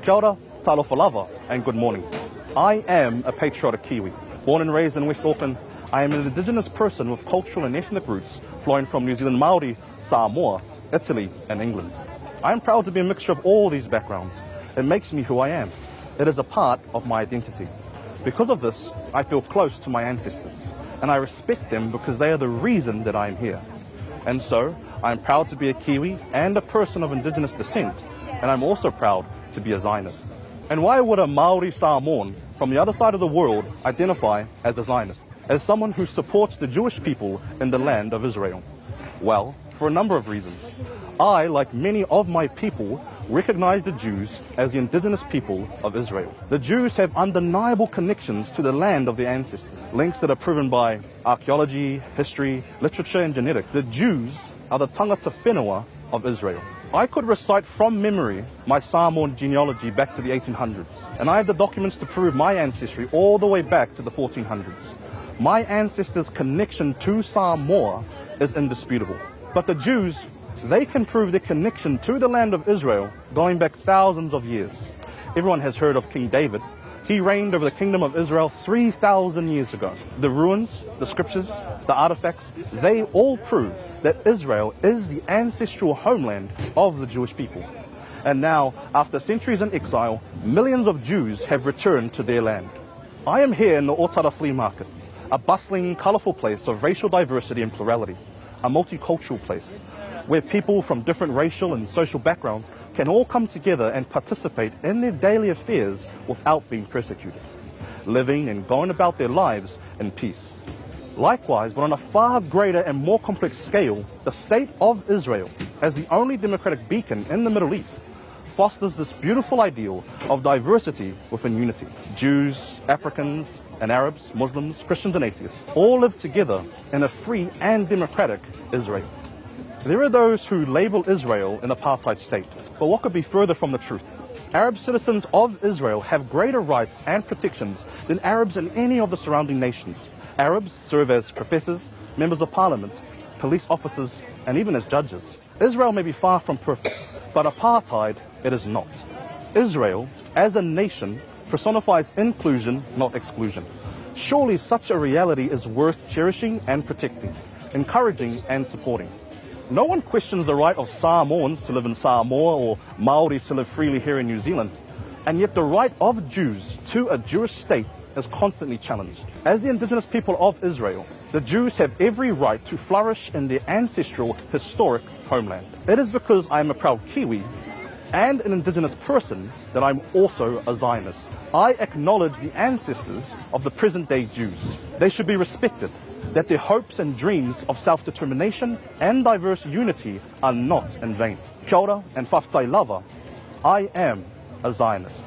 Kia ora, talofa lava, and good morning. I am a patriotic Kiwi. Born and raised in West Auckland, I am an Indigenous person with cultural and ethnic roots flowing from New Zealand Māori, Samoa, Italy, and England. I am proud to be a mixture of all these backgrounds. It makes me who I am. It is a part of my identity. Because of this, I feel close to my ancestors, and I respect them because they are the reason that I am here. And so, I am proud to be a Kiwi and a person of Indigenous descent, and I'm also proud to be a Zionist. And why would a Māori Samoan from the other side of the world identify as a Zionist, as someone who supports the Jewish people in the land of Israel? Well, for a number of reasons. I, like many of my people, recognize the Jews as the indigenous people of Israel. The Jews have undeniable connections to the land of their ancestors, links that are proven by archaeology, history, literature, and genetics. The Jews are the tangata whenua of Israel. I could recite from memory my Samoan genealogy back to the 1800s, and I have the documents to prove my ancestry all the way back to the 1400s. My ancestors' connection to Samoa is indisputable. But the Jews, they can prove their connection to the land of Israel going back thousands of years. Everyone has heard of King David. He reigned over the kingdom of Israel 3,000 years ago. The ruins, the scriptures, the artifacts, they all prove that Israel is the ancestral homeland of the Jewish people. And now, after centuries in exile, millions of Jews have returned to their land. I am here in the Otara Flea Market, a bustling, colourful place of racial diversity and plurality, a multicultural place where people from different racial and social backgrounds can all come together and participate in their daily affairs without being persecuted, living and going about their lives in peace. Likewise, but on a far greater and more complex scale, the state of Israel, as the only democratic beacon in the Middle East, fosters this beautiful ideal of diversity within unity. Jews, Africans, and Arabs, Muslims, Christians, and atheists all live together in a free and democratic Israel. There are those who label Israel an apartheid state, but what could be further from the truth? Arab citizens of Israel have greater rights and protections than Arabs in any of the surrounding nations. Arabs serve as professors, members of parliament, police officers, and even as judges. Israel may be far from perfect, but apartheid it is not. Israel, as a nation, personifies inclusion, not exclusion. Surely such a reality is worth cherishing and protecting, encouraging and supporting. No one questions the right of Samoans to live in Samoa or Maori to live freely here in New Zealand, and yet the right of Jews to a Jewish state is constantly challenged. As the indigenous people of Israel, the Jews have every right to flourish in their ancestral, historic homeland. It is because I am a proud Kiwi and an indigenous person that I'm also a Zionist. I acknowledge the ancestors of the present-day Jews. They should be respected, that their hopes and dreams of self-determination and diverse unity are not in vain. Kia ora and whawhai lava, I am a Zionist.